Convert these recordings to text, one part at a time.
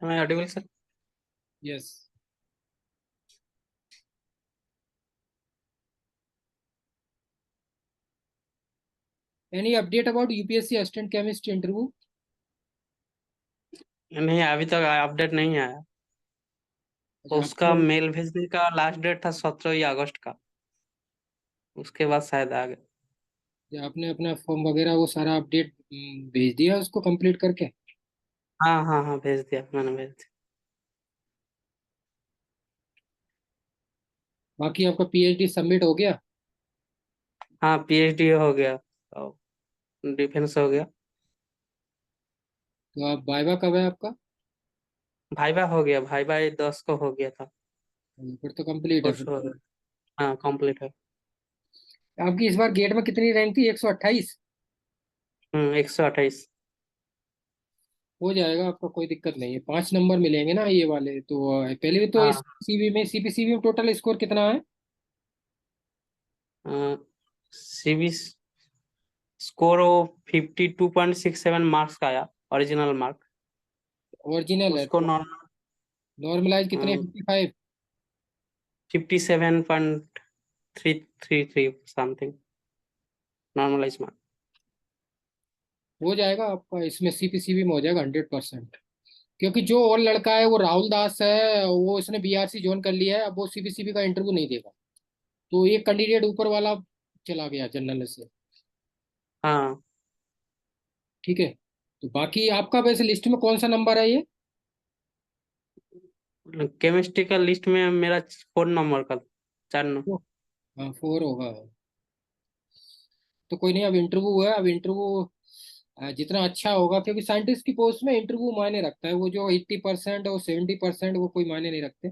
Am I audible, sir? Yes. Any update about UPSC assistant chemist interview? नहीं, अभी तक update नहीं आया। अच्छा, उसका आपको मेल भेजने का लास्ट डेट था 17 अगस्त का। उसके बाद शायद आ गया। आपने अपना फॉर्म वगैरह वो सारा अपडेट भेज दिया उसको कंप्लीट करके? हाँ हाँ हाँ, भेज दिया, मैंने भेज दिया। बाकी आपका पीएचडी सबमिट हो गया? हाँ, पीएचडी हो गया और डिफेंस हो गया। तो आप वाइवा कब है आपका? भाईबा हो गया, भाईबा 10 को हो गया था। फिर तो कंप्लीट है खुश फिर हो तो। गया। हाँ, कंप्लीट है। आपकी इस बार गेट में कितनी रैंक थी? 128? 128। हो जाएगा आपका, कोई दिक्कत नहीं है। 5 नंबर मिलेंगे ना ये वाले तो। पहले भी तो इस हाँ, सीवी में सीपीसीबी में टोटल स्कोर कितना है? सीबी स्कोर 52.67 मार्क्स का आया, ओरिजिनल मार्क। ओरिजिनल है उसको तो नॉर्मलाइज कितने? नॉर्मल 55? 57.333 something normalize mark. हो जाएगा आपका, इसमें सीपीसीबी में हो जाएगा 100%। क्योंकि जो और लड़का है वो राहुल दास है, वो इसने बीआरसी ज्वाइन कर लिया है, अब वो सीपीसीबी का इंटरव्यू नहीं देगा। तो एक कैंडिडेट ऊपर वाला चला गया जनरल से। हाँ, ठीक है। तो बाकी आपका वैसे लिस्ट में कौन सा नंबर है ये? केमिस्ट्री का लिस्ट में मेरा 4 नंबर का, 4 नंबर। वो, हाँ 4 होगा। तो कोई नहीं, अब इंटरव्यू है, अब इंटरव्यू जितना अच्छा होगा, क्योंकि साइंटिस्ट की पोस्ट में इंटरव्यू मायने रखता है। वो जो 80% और 70% वो कोई मायने नहीं रखते,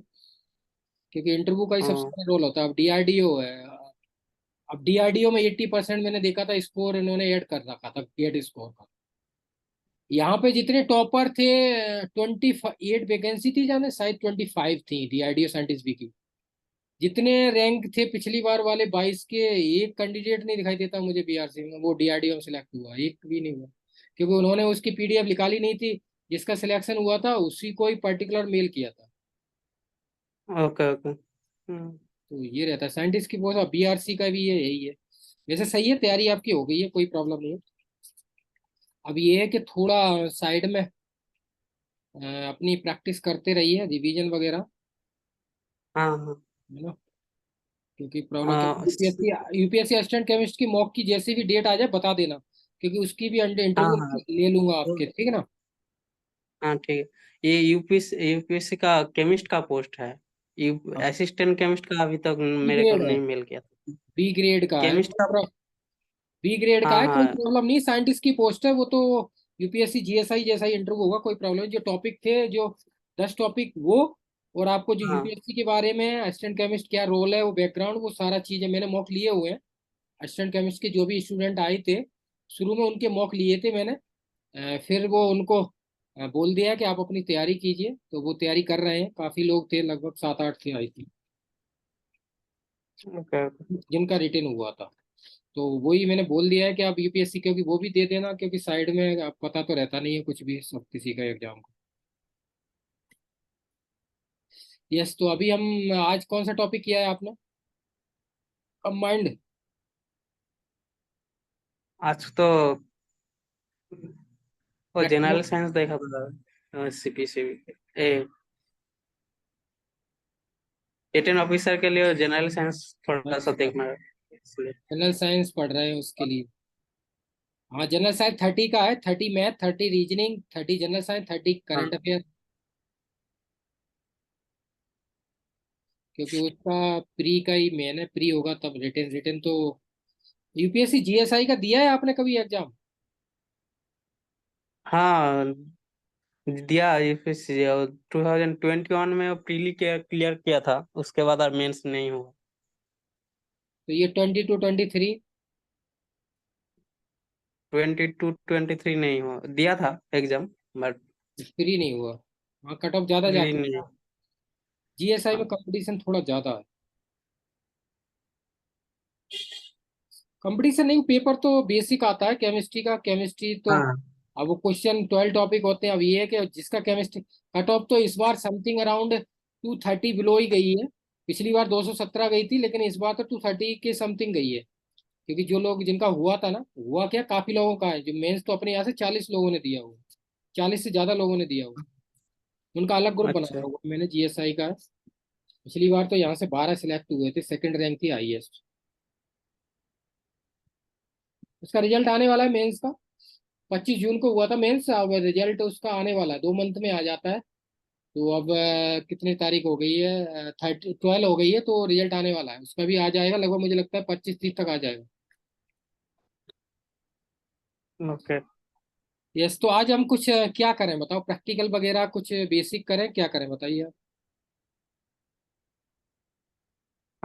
क्योंकि इंटरव्यू का ही सबसे हाँ बड़ा रोल होता है। अब डीआरडीओ है, अब डीआरडीओ में 80% मैंने देखा था स्कोर इन्होंने ऐड कर रखा था, गेट स्कोर का। यहाँ पे जितने टॉपर थे, 28 वैकेंसी थी, जाने शायद 25 थी डीआरडीओ साइंटिस्ट बी की। जितने रैंक थे पिछली बार वाले 22 के, एक कैंडिडेट नहीं दिखाई देता मुझे बीआरसी में वो डीआरडीओ में सिलेक्ट हुआ, एक भी नहीं हुआ। क्योंकि उन्होंने उसकी पीडीएफ निकाली नहीं थी, जिसका सिलेक्शन हुआ था उसी को ही पर्टिकुलर मेल किया था। Okay okay. तो ये रहता है साइंटिस्ट की पोस्ट। बीआरसी का भी ये यही है। वैसे सही है, तैयारी आपकी हो गई है, कोई प्रॉब्लम नहीं है। अब ये है कि थोड़ा साइड में अपनी प्रैक्टिस करते रहिए, रिवीजन वगैरह, हाँ हाँ है ना। क्योंकि प्रॉब्लम हाँ यूपीएससी यूपीएससी असिस्टेंट केमिस्ट की मॉक की जैसी भी डेट आ जाए बता देना, क्योंकि उसकी भी अंडर हाँ इंटरव्यू हाँ ले लूंगा तो- आपके, ठीक है ना। हाँ, ठीक है। ये यूपीएससी का केमिस्ट का पोस्ट है। हाँ, असिस्टेंट केमिस्ट का अभी तक बी मेरे को ग्रेड है, नहीं मिल गया। बी ग्रेड का है। केमिस्ट का। बी ग्रेड का हाँ है, कोई हाँ प्रॉब्लम नहीं। साइंटिस्ट की पोस्ट है वो तो। यूपीएससी जीएसआई जैसा ही इंटरव्यू होगा, कोई प्रॉब्लम नहीं। जो टॉपिक थे, जो 10 टॉपिक वो, और आपको जो हाँ यूपीएससी के बारे में असिस्टेंट केमिस्ट क्या रोल है, वो बैकग्राउंड, वो सारा चीजें मैंने मॉक लिए हुए हैं। असिस्टेंट केमिस्ट के जो भी स्टूडेंट आए थे, शुरू में उनके मॉक लिए थे मैंने। फिर वो उनको बोल दिया कि आप अपनी तैयारी कीजिए, तो वो तैयारी कर रहे हैं। काफी लोग थे, लगभग 7-8 थे आई थी, ओके ओके। जिनका रिटर्न हुआ था। तो वही मैंने बोल दिया है कि आप यूपीएससी क्योंकि वो भी दे देना, क्योंकि साइड में आप पता तो रहता नहीं है कुछ भी सब किसी का एग्जाम को। यस, तो अभी हम आज कौन सा टॉपिक किया है आपने? कंबाइंड। आज तो वो मेट्रो। जनरल साइंस देखा था, सीपीसी ए 18 ऑफिसर के लिए जनरल साइंस थोड़ा सा देखना है, इसलिए। जनरल साइंस पढ़ रहे हैं उसके लिए? हाँ, जनरल साइंस 30 का है। 30 math, 30 reasoning, 30 general science, 30 current हाँ अफेयर। क्योंकि उसका प्री का ही मेन है, प्री होगा तब रिटर्न। रिटर्न तो यूपीएससी जीएसआई का दिया है आपने कभी एग्जाम? हाँ, दिया। यूपीएससी 2021 में प्रीली क्लियर किया था, उसके बाद मेंस नहीं हुआ। तो ये 22-23? 22-23 नहीं हुआ, दिया था एग्जाम बट फ्री नहीं हुआ। हाँ, कट ऑफ ज्यादा प्रीली जाती नहीं। है। जीएसआई में हाँ कंपटीशन थोड़ा ज्यादा है। कंपटीशन नहीं, पेपर तो बेसिक आता है केमिस्ट्री का। केमिस्ट्री तो हाँ। अब वो क्वेश्चन 12 टॉपिक होते हैं। अब ये है कि जिसका केमिस्ट्री कट ऑफ तो इस बार समथिंग अराउंड 230 बिलो ही गई है। पिछली बार 217 गई थी, लेकिन इस बार तो 230 के समथिंग गई है। क्योंकि जो लोग जिनका हुआ था ना, हुआ क्या, काफी लोगों का है। जो मेंस तो अपने यहाँ से 40 लोगों ने दिया हुआ, 40 से ज्यादा लोगों ने दिया हुआ। उनका अलग ग्रुप बनाया अच्छा। हुआ मैंने, जीएसआई का। पिछली बार तो यहाँ से 12 सिलेक्ट हुए थे, सेकंड रैंक थी हाईएस्ट। उसका रिजल्ट आने वाला है मेंस का। 25 जून को हुआ था मेंस, अब रिजल्ट उसका आने वाला है, 2 मंथ में आ जाता है। तो अब कितनी तारीख हो गई है, 12 हो गई है, तो रिजल्ट आने वाला है उसका भी। आ जाएगा लगभग, मुझे लगता है 25-30 तक आ जाएगा। ओके। यस, तो आज हम कुछ क्या करें बताओ, प्रैक्टिकल वगैरह कुछ बेसिक करें, क्या करें बताइए आप।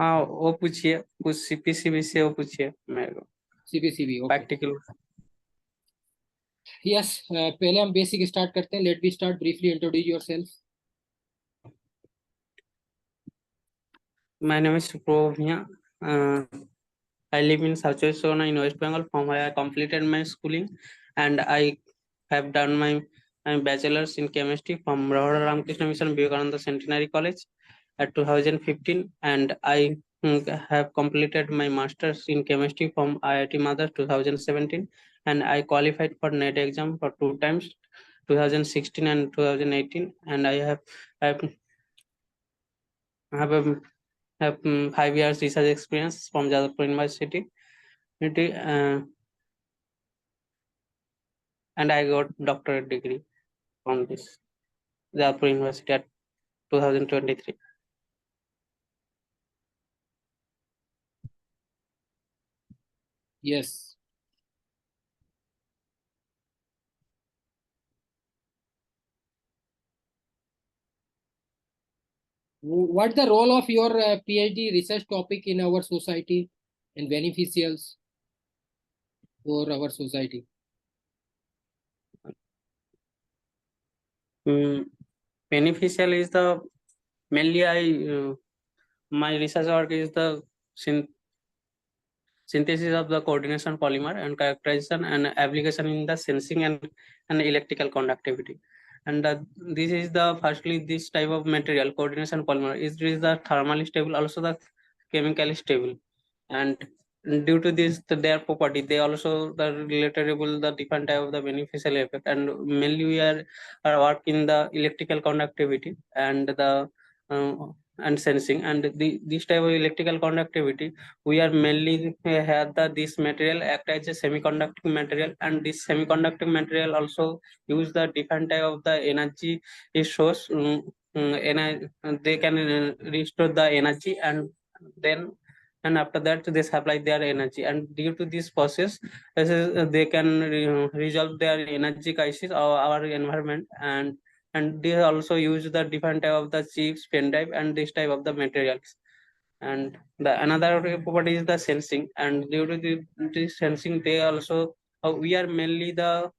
हाँ, वो पूछिए, कुछ सीपीसीबी से वो पूछिए मेरे को, सीबीसीबी, ओके। प्रैक्टिकल। यस, पहले हम बेसिक स्टार्ट करते हैं। Let be start, briefly introduce yourself. My name is Provia. I live in Sachuesona in West Bengal, from where I completed my schooling, and I have done my bachelor's in chemistry from Rahura Ramakrishna Mission Vivekananda Centenary College at 2015, and I have completed my master's in chemistry from IIT Madras 2017, and I qualified for NET exam for 2 times, 2016 and 2018, and I have 5 years research experience from Jadavpur University, and I got doctorate degree from this Jadavpur University at 2023. Yes, what the role of your PhD research topic in our society and beneficials for our society? Mm, Beneficial is the mainly my research work is the syn- synthesis of the coordination polymer and characterization and application in the sensing and electrical conductivity. And this is the firstly this type of material coordination polymer is the thermally stable, also the chemically stable, and due to this their property they also the relatable the different type of the beneficial effect, and mainly we are work in the electrical conductivity and the uh, and sensing, and this type of electrical conductivity we are mainly have the this material act as a semiconducting material, and this semiconducting material also use the different type of the energy is source, they can restore the energy, then and after that they supply their energy, and due to this process they can resolve their energy crisis of our environment, and they also use the different type of the chips, pen drive, and this type of the materials. And the another property is the sensing, and due to the sensing they also we are mainly the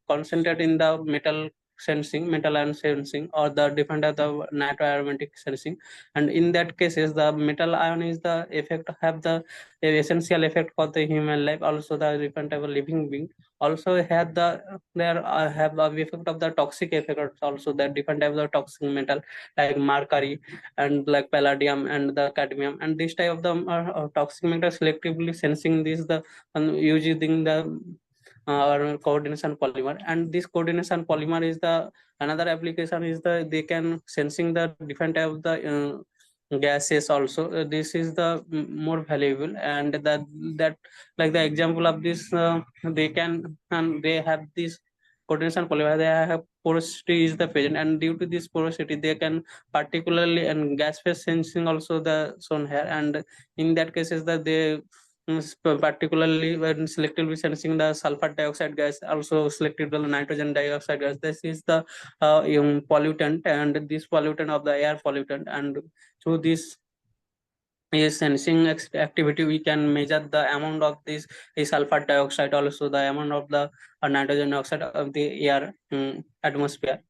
concentrate in the metal and sensing, or the different of the nitroaromatic sensing, and in that cases the metal ion is the effect have the essential effect for the human life, also the different type of living being, also have the there have the effect of the toxic effect, also the different type of toxic metal like mercury and like palladium and the cadmium, and this type of the toxic metal selectively sensing this the using the or coordination polymer, and this coordination polymer is the another application is the they can sensing the different type of the gases also. This is the more valuable, and that like the example of this they can and they have this coordination polymer, they have porosity is the present, and due to this porosity they can particularly and gas phase sensing also the shown here, and in that cases that they particularly when selectively sensing the sulfur dioxide gas, also selective the nitrogen dioxide gas. This is the pollutant, and this pollutant of the air pollutant, and through this is sensing activity we can measure the amount of this sulfur dioxide, also the amount of the nitrogen dioxide of the air atmosphere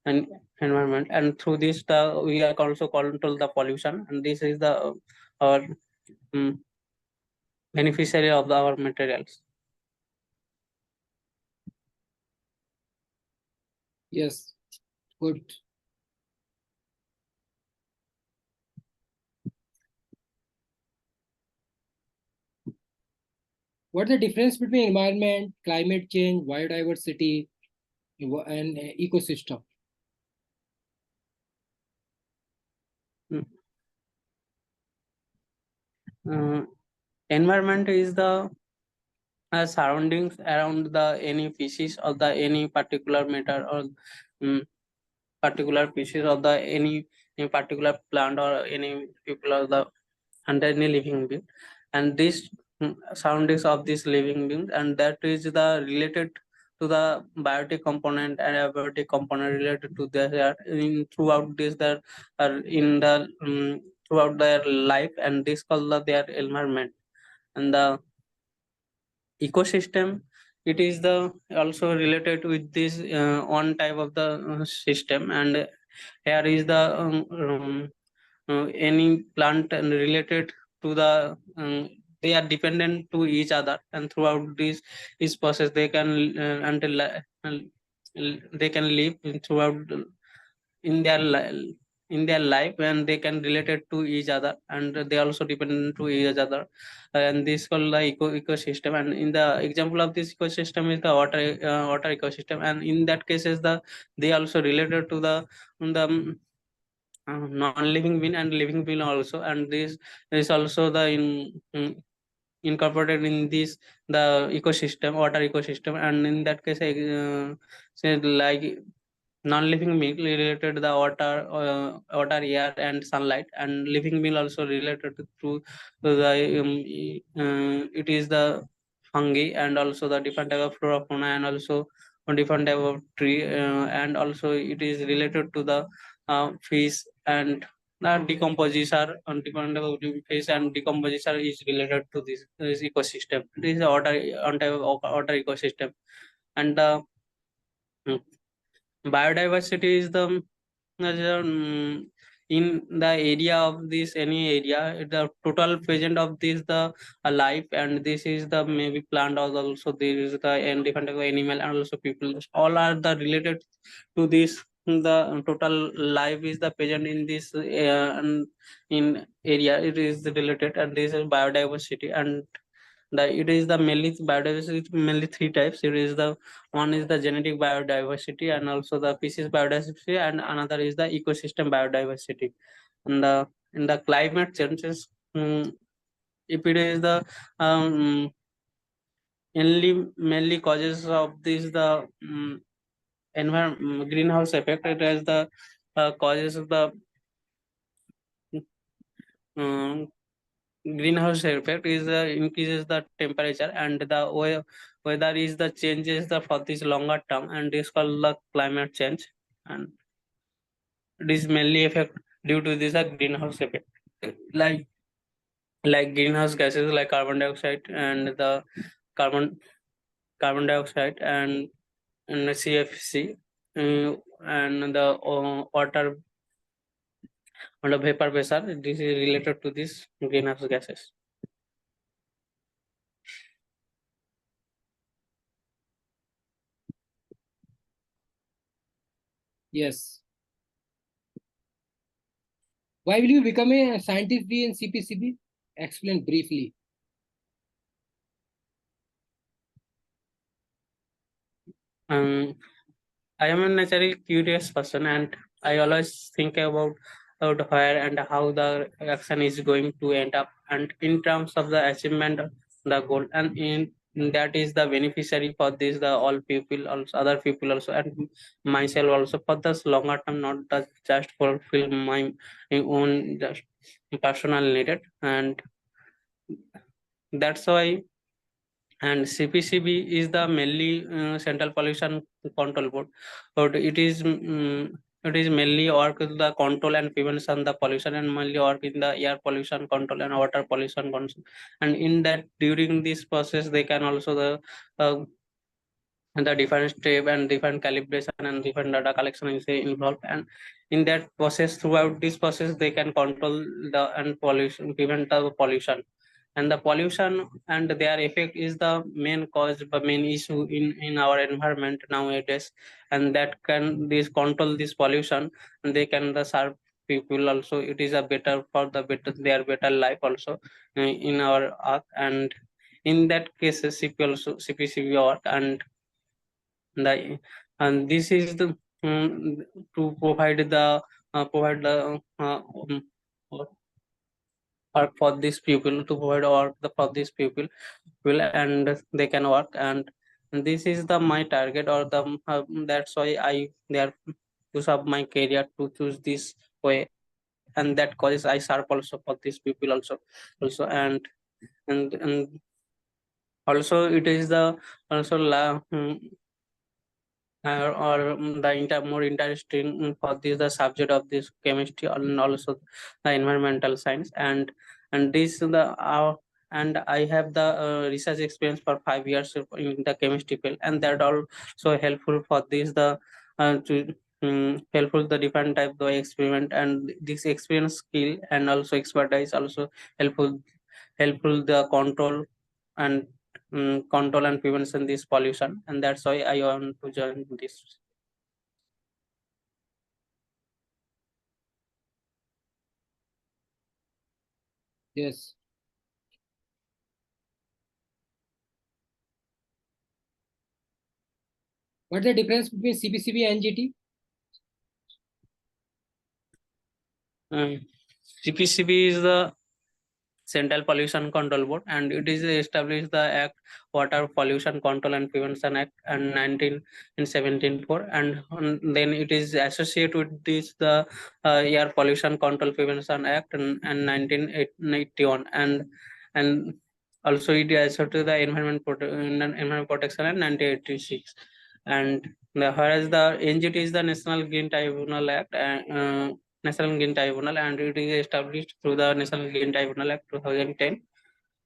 and environment, and through this the we are also control the pollution, and this is the our beneficiary of our materials. Yes, good. What is the difference between environment, climate change, biodiversity, and ecosystem? Environment is the surroundings around the any species of the any particular matter or um, particular species of the any particular plant or any people of the under any living being, and this surroundings of this living being, and that is the related to the biotic component and abiotic component related to their in throughout this their in the throughout their life, and this called their environment. And the ecosystem, it is the also related with this one type of the system, and here is the any plant and related to the they are dependent to each other, and throughout this process they can they can live throughout in their in their life, and they can relate it to each other, and they also depend to each other, and this called the ecosystem. And in the example of this ecosystem is the water ecosystem, and in that case is the they also related to the non-living being and living being also, and this is also the incorporated in this the ecosystem, water ecosystem. And in that case say like non-living being related to the water, air, and sunlight, and living being also related to the it is the fungi, and also the different type of flora fauna, and also different type of tree, and also it is related to the fish, and the decomposition on different type of fish and decomposition is related to this ecosystem. This is a water on type of water ecosystem. And the biodiversity is the in the area of this any area the total present of this the life, and this is the maybe plant, or also there is the and different type of animal, and also people, all are the related to this the total life is the present in this in area, it is related, and this is biodiversity. And the it is the mainly biodiversity mainly three types. It is the one is the genetic biodiversity, and also the species biodiversity, and another is the ecosystem biodiversity. And the in the climate changes, if it is the mainly causes of this the greenhouse effect, it has the causes of the um, greenhouse effect is increases the temperature, and the weather is the changes the for this longer term, and this called the climate change. And it is mainly effect due to this greenhouse effect, like greenhouse gases like carbon dioxide, and the carbon carbon dioxide, and the CFC, and the water and the vapor pressure. This is related to this greenhouse gases. Yes. Why will you become a scientist B in CPCB? Explain briefly. I am a naturally curious person, and I always think about where and how the action is going to end up, and in terms of the achievement of the goal, and in that is the beneficiary for this the all people, also other people also, and myself also for this longer term, not just fulfill my own just personal needed. And that's why, and CPCB is the mainly Central Pollution Control Board. But it is mainly work with the control and prevention the pollution, and mainly work in the air pollution control and water pollution control. And in that during this process they can also uh, the different step and different calibration and different data collection is involved, and in that process throughout this process they can control the and pollution, prevent the pollution. and the pollution and their effect is the main cause, the main issue in our environment nowadays, and that can this control this pollution, and they can the serve people also. It is a better for the better their better life also in our earth, and in that case CP also CPCB work, the and this is the to provide the work for these people, to provide work for these people will, and they can work, and this is the my target, or the that's why I there choose up my career to choose this way, and that causes I serve also for these people also, and also it is the also the more interesting for this the subject of this chemistry and also the environmental science, and this the and I have the research experience for 5 years in the chemistry field, and that also helpful for this the to helpful the different type of experiment, and this experience skill and also expertise also helpful the control and control and prevention this pollution, and that's why I want to join this. Yes. What's the difference between CPCB and NGT? CPCB is the Central Pollution Control Board, and it is established the Act Water Pollution Control and Prevention Act and 1974, and then it is associated with this the Air Pollution Control Prevention Act and 1981, and also it is associated to the Environment Protection Act 1986, and whereas the NGT is the National Green Tribunal Act. National Green Tribunal, and it is established through the National Green Tribunal Act 2010,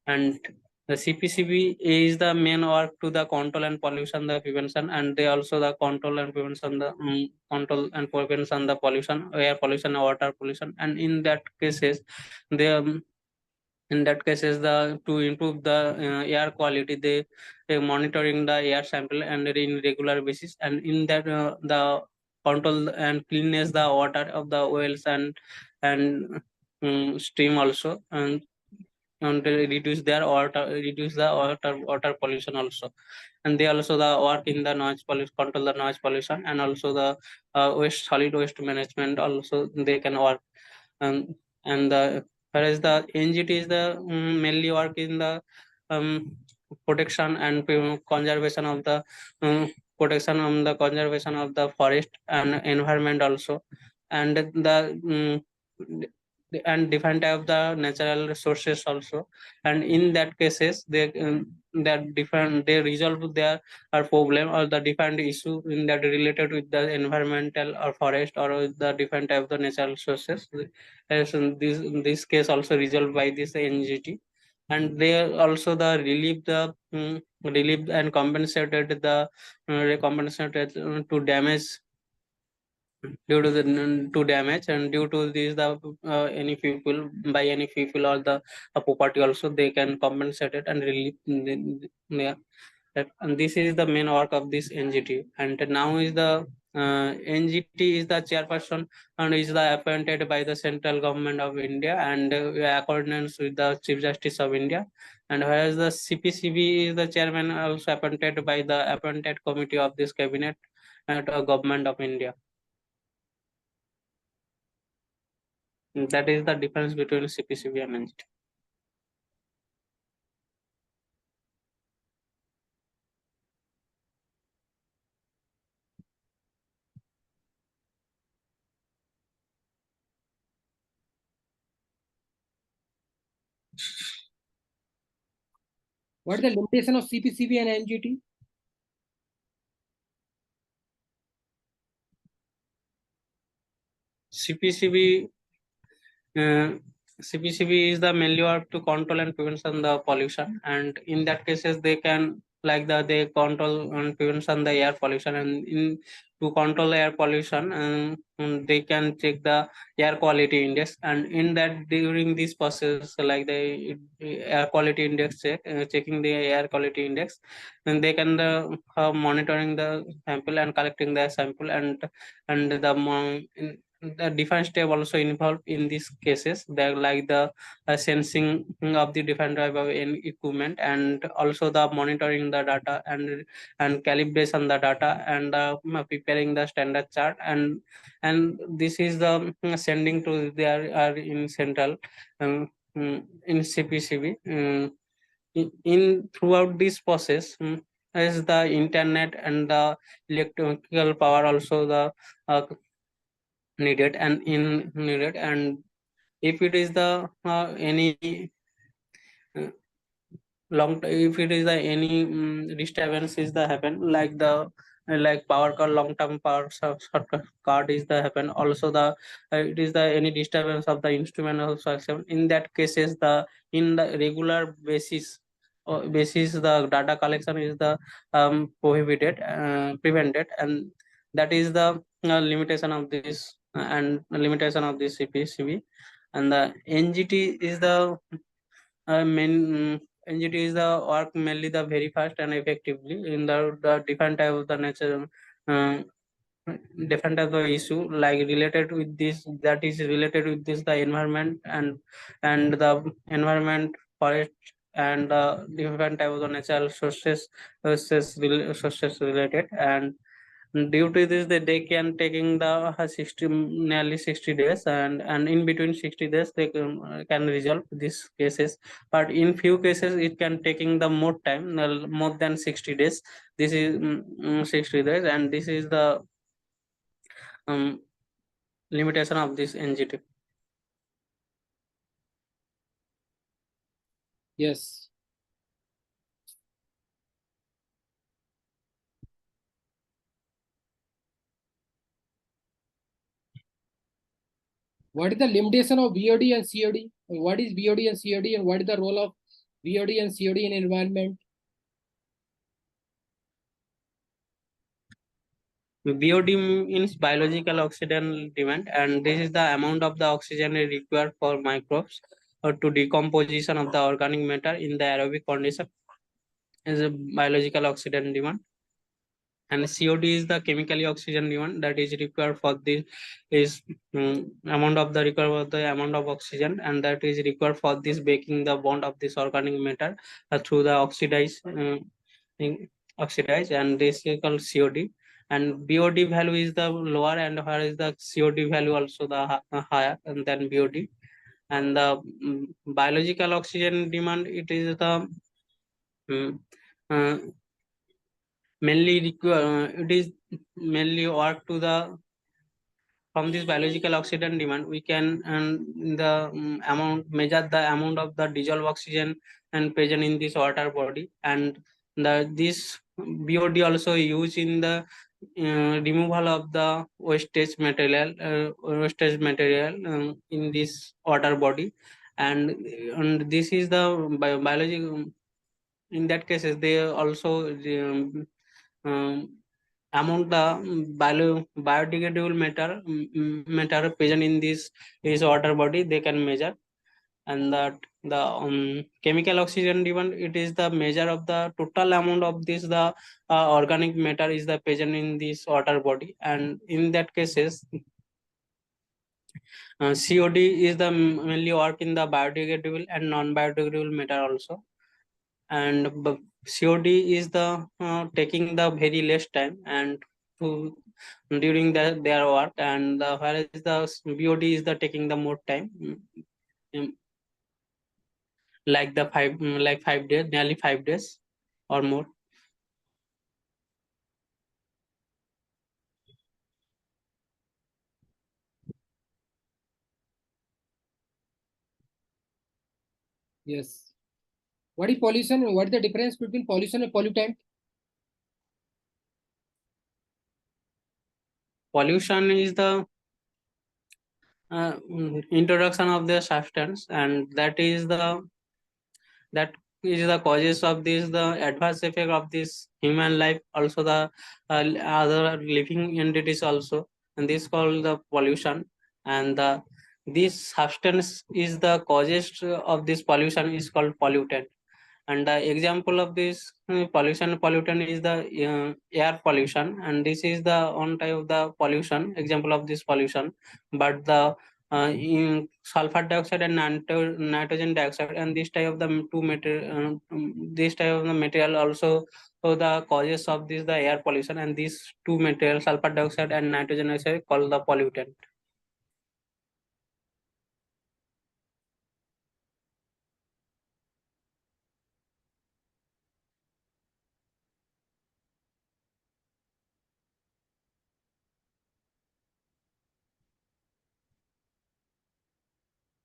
and the CPCB is the main work to the control and pollution the prevention, and they also the control and prevention the control and prevention the pollution, air pollution, water pollution, and in that cases they in that cases the to improve the air quality, they monitoring the air sample and in regular basis, and in that the control and cleanness the water of the wells and stream also, and they reduce the water pollution also, and they also the work in the noise pollution, control the noise pollution, and also the solid waste management also they can work, and the whereas the NGT is the mainly work in the um, protection and conservation of the conservation of the forest and environment also, and and different type of the natural resources also, and in that cases they that different they resolve their problem or the different issue in that related with the environmental or forest or the different type of the natural resources, as in this case also resolved by this NGT, and they also the relieve and compensated the compensated to damage due to the to damage, and due to this the any people by any people or the property also they can compensate it and relieve yeah, and this is the main work of this NGT, and now is the NGT is the chairperson and is the appointed by the central government of India, and accordance with the Chief Justice of India, and whereas the CPCB is the chairman also appointed by the appointed committee of this cabinet at government of India. That is the difference between CPCB and NGT. What is the limitation of CPCB and NGT? CPCB CPCB is the mainly work to control and prevention the pollution, and in that cases they can like they control and prevention the air pollution, and in to control air pollution, they can check the air quality index, and in that during this process, like the air quality index checking the air quality index, and they can monitoring the sample and collecting the sample, and the different step also involved in these cases. They like the sensing of the different type of equipment, and also the monitoring the data, and calibration the data, and preparing the standard chart, and this is the sending to their are in central, in CPCB. In throughout this process, as the internet and the electrical power also the uh, needed, and if it is the any uh, if it is the any disturbance is the happen, like the like power cut, long term power cut is the happen, also the it is the any disturbance of the instrument also happen. In that cases, the in the regular basis the data collection is the prohibited, prevented, and that is the limitation of this, and limitation of this CPCB. And the NGT is the NGT is the work mainly the very fast and effectively in the different type of the nature, uh, different type of issue like related with this, that is related with this the environment, and the environment, forest, and different type of the natural sources related. And due to this, they can taking the 60 nearly 60 days, and in between 60 days they can resolve these cases, but in few cases it can taking the more time, more than 60 days. This is 60 days, and this is the um, limitation of this NGT. Yes. What is the limitation of BOD and COD? What is BOD and COD, and what is the role of BOD and COD in environment? BOD means biological oxygen demand, and this is the amount of the oxygen required for microbes or to decomposition of the organic matter in the aerobic condition, is a biological oxygen demand. And COD is the chemically oxygen demand that is required for this, is amount of the required for the amount of oxygen, and that is required for this breaking the bond of this organic matter through the oxidize, and this is called COD. And BOD value is the lower, and where is the COD value also the higher than BOD. And the biological oxygen demand, it is the um, uh, mainly it is mainly work to the from this biological oxygen demand. We can the amount measure the amount of the dissolved oxygen and present in this water body, and this BOD also used in the removal of the wastage material in this water body. And this is the biology. In that cases, they also um, amount the biodegradable matter present in this is water body they can measure. And that the chemical oxygen demand, it is the measure of the total amount of this the organic matter is the present in this water body. And in that cases, COD is the mainly work in the biodegradable and non-biodegradable matter also. And COD is the taking the very less time and to during their work, and whereas the BOD is the taking the more time, mm, like the 5 days, nearly 5 days or more. Yes. What is pollution? What is the difference between pollution and pollutant? Pollution is the introduction of the substance, and that is the that is the causes of this, the adverse effect of this human life, also the other living entities also, and this called the pollution. And the this substance is the causes of this pollution is called pollutant. And the example of this pollutant is the air pollution, and this is the one type of the pollution example of this pollution. But the in sulfur dioxide and nitrogen dioxide, and this type of the two material this type of the material also, so the causes of this the air pollution, and these two materials sulfur dioxide and nitrogen dioxide called the pollutant.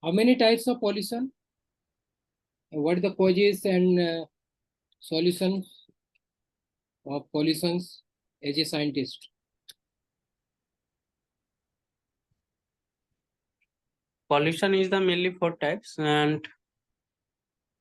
How many types of pollution? What are the causes and solutions of pollutions as a scientist? Pollution is the mainly four types, and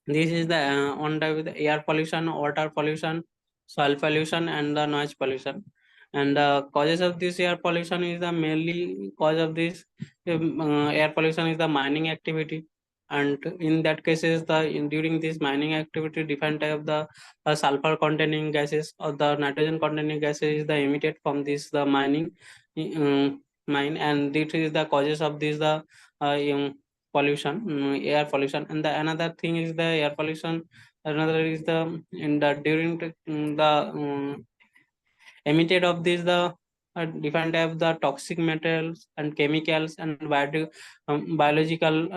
this is the on type with the air pollution, water pollution, soil pollution, and the noise pollution. And the causes of this air pollution is the mainly cause of this air pollution is the mining activity. And in that cases, during this mining activity, different type of the sulfur containing gases or the nitrogen containing gases is the emitted from this the mining mine, and this is the causes of this the pollution, air pollution. And the another thing is the air pollution, another is the in the during the emitted of this the different type of the toxic materials and chemicals and biological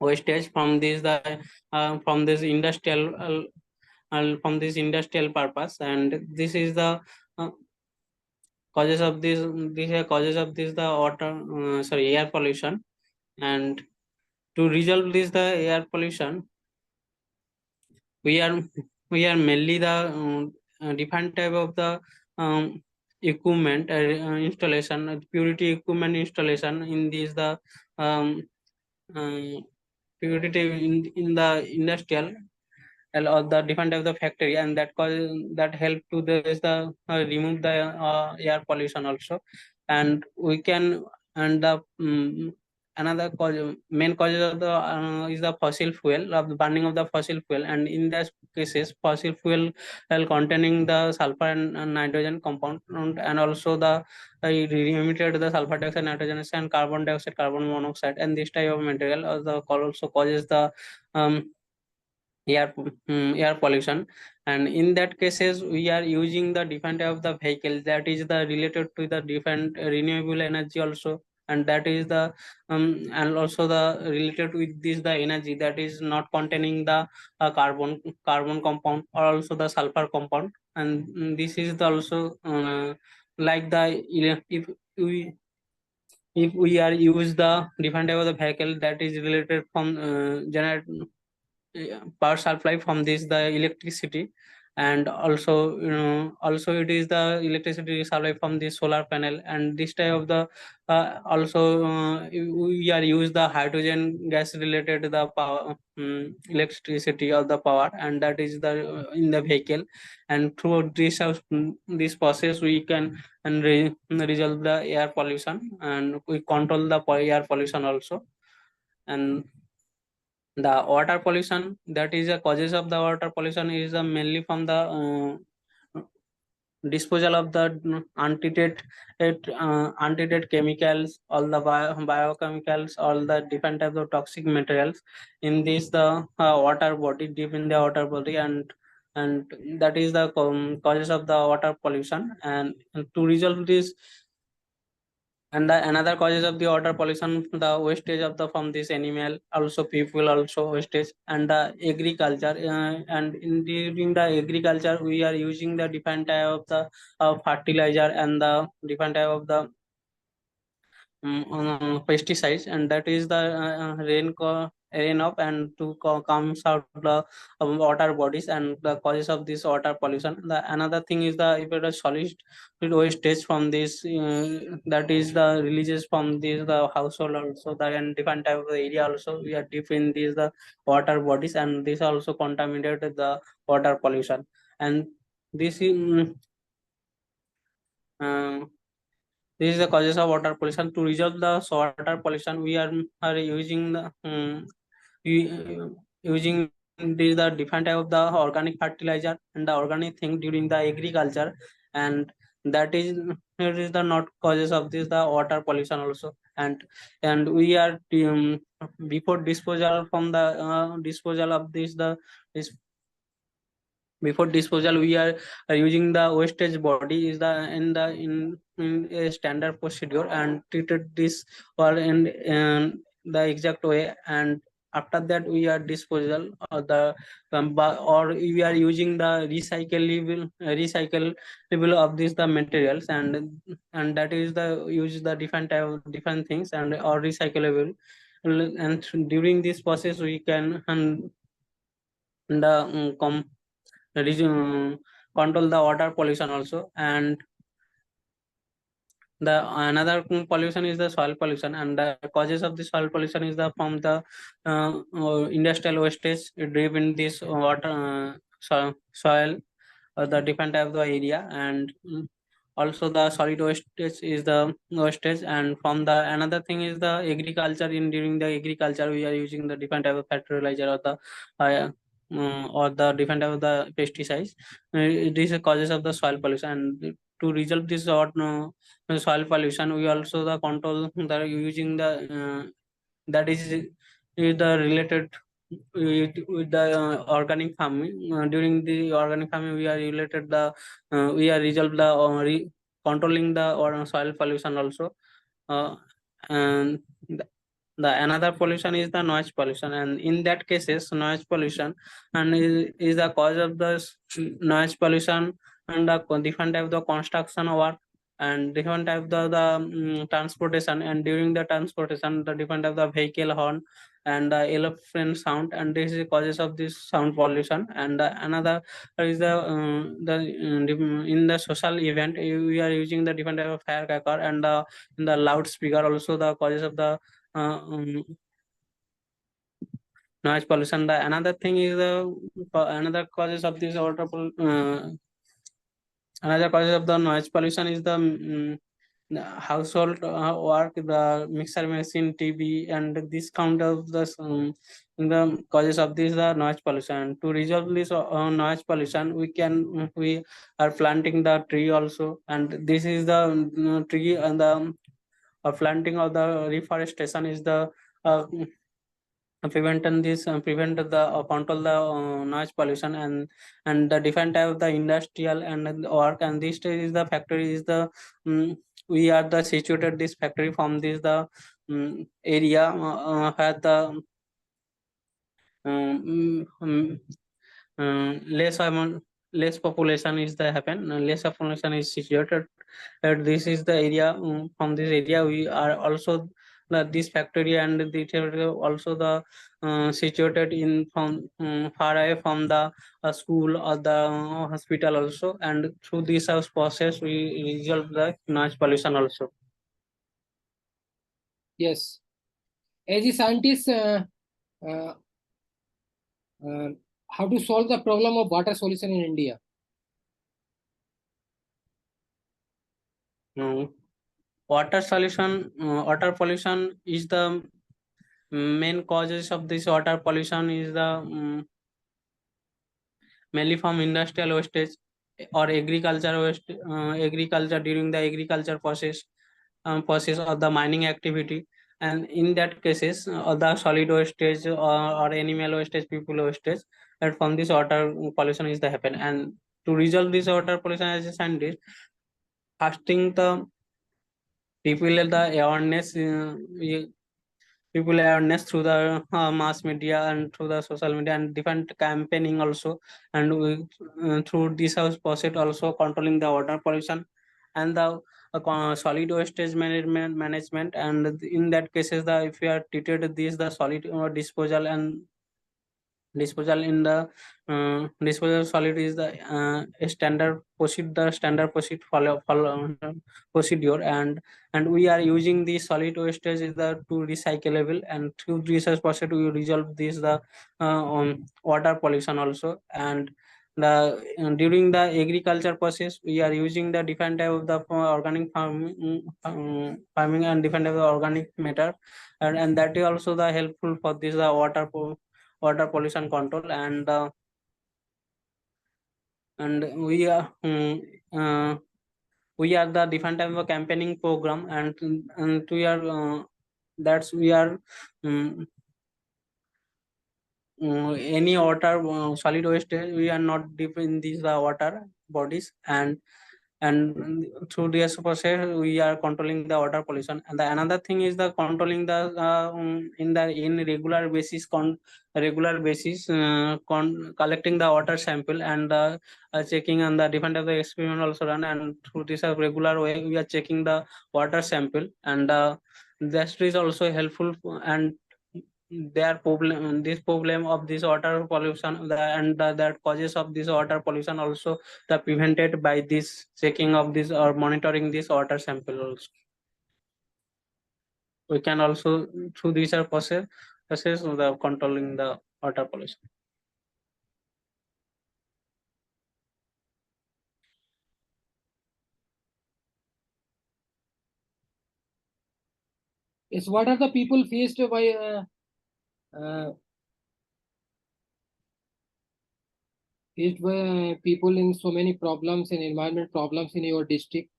wastage from this the from this industrial from this industrial purpose. And this is the uh, causes of this, these are causes of this the water air pollution. And to resolve this the air pollution, we are mainly the different type of the equipment installation, purity equipment installation in this the um, purity in the industrial or the different type of the factory, and that cause that help to this the remove the air pollution also. And we can, and the another cause, main causes of the is the fossil fuel, of the burning of the fossil fuel. And in those cases fossil fuel containing the sulfur and nitrogen compound, and also the emitted the sulfur dioxide, nitrogen oxide, and carbon dioxide, carbon monoxide, and this type of material also causes the um, air pollution. And in that cases we are using the different type of the vehicles that is the related to the different renewable energy also. And that is the and also the related with this the energy that is not containing the carbon compound or also the sulfur compound. And this is the also like the we if we are use the different type of the vehicle that is related from generate power supply from this the electricity. And also also it is the electricity supply from the solar panel. And this type of the also we are use the hydrogen gas related to the power electricity or the power, and that is the in the vehicle. And through this process we can and resolve the air pollution, and we control the air pollution also. And the water pollution, that is the causes of the water pollution is mainly from the disposal of the untreated chemicals, all the biochemicals, all the different types of toxic materials in this the water body, deep in the water body. And that is the causes of the water pollution. And to resolve this, and the another causes of the water pollution, the wastage of the from this animal, also people also wastage. And the agriculture and in during the agriculture we are using the different type of the fertilizer and the different type of the pesticides. And that is the runoff and to comes out the water bodies and the causes of this water pollution. The another thing is the if it is solid wastage from this that is the releases from this the household also the and different type of area also we are deep in these the water bodies and this also contaminated the water pollution and this is uh, this is the causes of water pollution. To resolve the water pollution, we are using the we, using the different type of the organic fertilizer and the organic thing during the agriculture, and that is it is the not causes of this the water pollution also. And we are before disposal from the disposal of this before disposal are using the wastage body is the in a standard procedure and treated this or in the exact way, and after that we are disposal or the or we are using the recyclable of this the materials and that is the use the different type of different things and or recyclable, and during this process we can and the control the water pollution also. And the another pollution is the soil pollution, and the causes of the soil pollution is the from the industrial wastage driven this water soil or the different type of the area, and also the solid wastage is the wastage, and from the another thing is the agriculture. In during the agriculture we are using the different type of fertilizer or the or the different type of the pesticides. This causes of the soil pollution, and to resolve this or soil pollution we also the control the using the that is the related with the organic farming. During the organic farming we are related the we are resolve the controlling the or soil pollution also. And the another pollution is the noise pollution, and in that cases noise pollution and is the cause of the noise pollution and the different type of the construction work and different type of the transportation, and during the transportation the different type of the vehicle horn and the elephant sound, and this is causes of this sound pollution. And another is in the social event we are using the different type of firecracker and in the loudspeaker also the causes of the noise pollution. The another thing is the another causes of this another causes of the noise pollution is the household work, the mixer machine, TV, and this count of the causes of this noise pollution. To resolve this noise pollution, we are planting the tree also, and this is the tree and the planting of the reforestation is the prevent the control the noise pollution, and the different type of the industrial and the work, and this is the factory is the we are the situated this factory from this the area where the less amount less population is the happen, less population is situated. This is the area from this area we are also this factory and the also the situated in from far away from the school or the hospital also, and through this house process we resolve the noise pollution also. Yes, as a scientist, how to solve the problem of water solution in India? Water pollution is the main causes of this water pollution is the mainly from industrial wastage or agriculture waste, agriculture during the agriculture process of the mining activity, and in that cases the solid wastage or animal wastage, people wastage, and from this water pollution is the happen. And to resolve this water pollution as a scientist, fasting the people the awareness people awareness through the mass media and through the social media and different campaigning also, and we, through this house process also controlling the water pollution. And the solid wastage management, and in that cases the if we are treated this the solid disposal and disposal in the disposal solid is the a standard procedure follow procedure, and we are using the solid wastage is the to recyclable, and through research process we resolve this the water pollution also. And the during the agriculture process we are using the different type of the organic farming and different type of organic matter, and that is also the helpful for this water pollution control. And we are the different type of campaigning program, and we are that's we are um, any water solid waste we are not deep in these water bodies, and through this process we are controlling the water pollution. And the another thing is the controlling the in regular basis collecting the water sample, and checking on the different of the experiment also run, and through this regular way we are checking the water sample, and that is also helpful. And their problem this problem of this water pollution and that causes of this water pollution also the prevented by this checking of this or monitoring this water sample also. We can also through this process of the controlling the water pollution. Yes, what are the people faced by people in so many problems and environment problems in your district?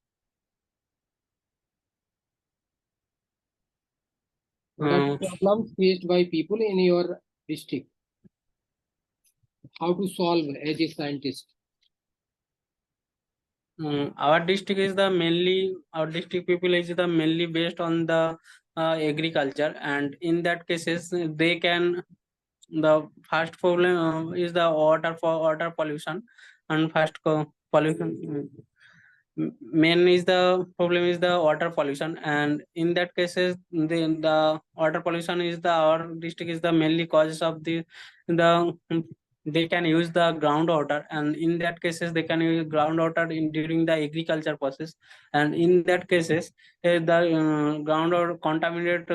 What are the problems faced by people in your district? How to solve as a scientist? Our district is the mainly our district people is the mainly based on the agriculture, and in that cases they can the first problem is the water pollution, and pollution main is the problem is the water pollution. And in that cases the water pollution is the our district is the mainly causes of the they can use the groundwater, and in that cases they can use groundwater in during the agriculture process. And in that cases the groundwater contaminate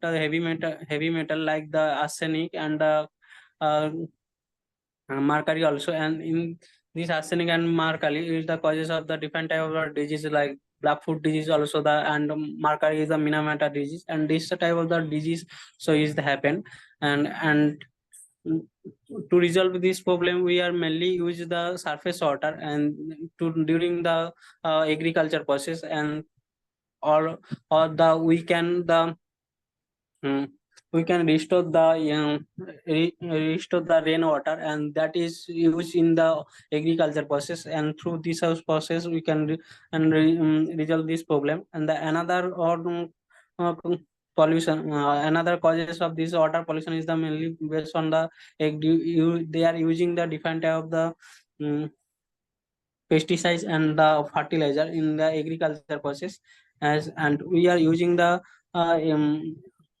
the heavy metal like the arsenic and uh, mercury also. And in this arsenic and mercury is the causes of the different type of disease like blackfoot disease also the, and mercury is the minamata disease, and this type of the disease so is the happen. And to resolve this problem we are mainly use the surface water and to during the agriculture process, and or the we can restore the restore the rainwater, and that is used in the agriculture process. And through this house process we can resolve this problem. And the another or uh, pollution another causes of this water pollution is the mainly based on the they are using the different type of the pesticides and the fertilizer in the agriculture process, as and we are using the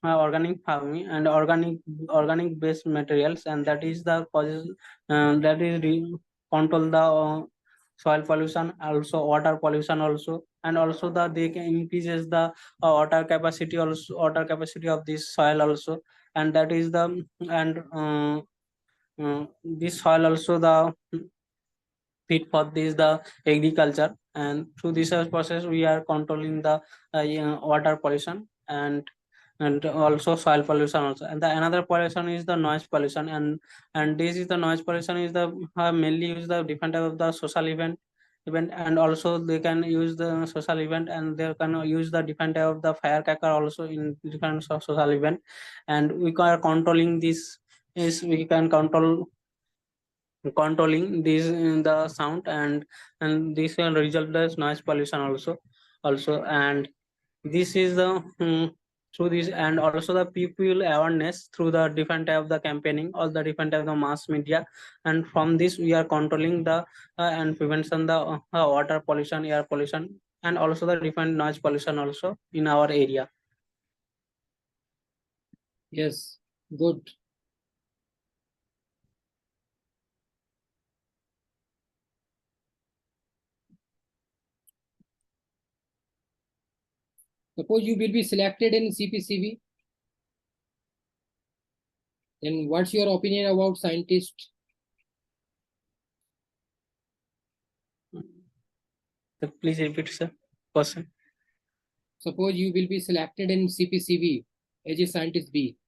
organic farming and organic based materials, and that is the causes that is control the soil pollution also water pollution also. And also the they can increases the water capacity of this soil also. And that is the and this soil also the fit for this the agriculture. And through this process we are controlling the water pollution and also soil pollution also. And the another pollution is the noise pollution, and this is the noise pollution is the mainly use the different type of the social event, and also they can use the social event, and they can use the different type of the firecracker also in different social event. And we are controlling this is we can controlling this in the sound, and this will result as noise pollution also. And this is the through this, and also the people awareness through the different type of the campaigning or the different type of the mass media. And from this we are controlling the and prevention the water pollution, air pollution, and also the refined noise pollution also in our area. Yes, good. Suppose you will be selected in CPCB, then what's your opinion about scientists? Please repeat, sir. Question. Suppose you will be selected in CPCB as a scientist B,